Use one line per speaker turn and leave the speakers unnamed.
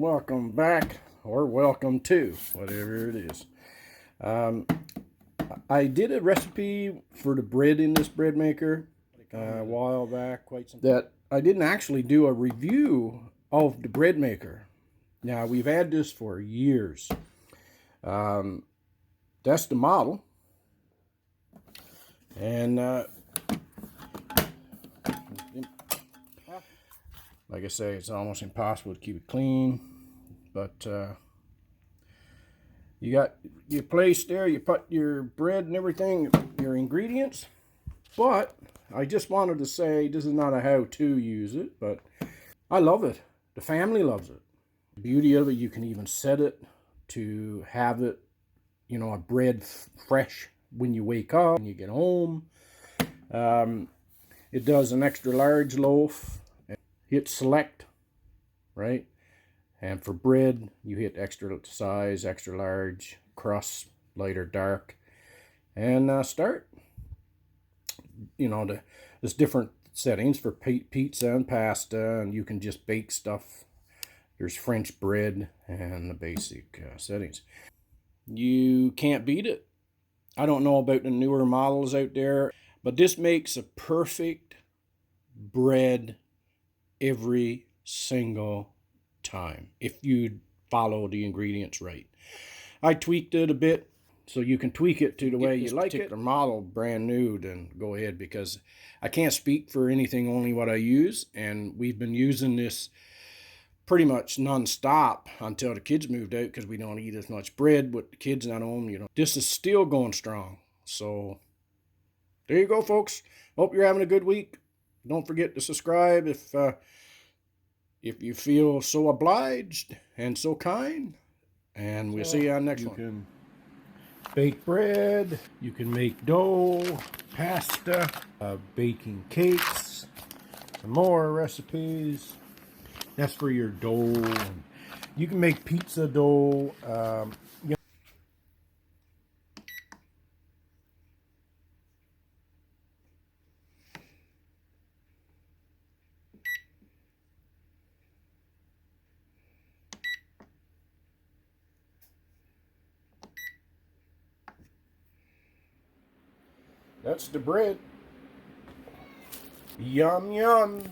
welcome back, or welcome to, whatever it is. I did a recipe for the bread in this bread maker a while back, that I didn't actually do a review of the bread maker. Now, we've had this for years. That's the model. And like I say, it's almost impossible to keep it clean, but you got your place there, you put your bread and everything, your ingredients. But I just wanted to say, this is not a how to use it, but I love it. The family loves it. The beauty of it, you can even set it to have it, you know, a bread fresh when you wake up, when you get home. It does an extra large loaf. Hit select, right? And for bread, you hit extra size, extra large, crust, light or dark, and start. You know, there's different settings for pizza and pasta, and you can just bake stuff. There's French bread and the basic settings. You can't beat it. I don't know about the newer models out there, but this makes a perfect bread every single time if you follow the ingredients right. I tweaked it a bit, so you can tweak it to the way you like it. The model brand new, then go ahead, because I can't speak for anything, only what I use, and we've been using this pretty much non-stop until the kids moved out, because we don't eat as much bread with the kids not home. You know, this is still going strong. So there you go, folks. Hope you're having a good week. Don't forget to subscribe if you feel so obliged and so kind. And we'll see you on next one. You can bake bread, you can make dough, pasta, baking cakes, some more recipes. That's for your dough. You can make pizza dough. That's the bread. Yum, yum.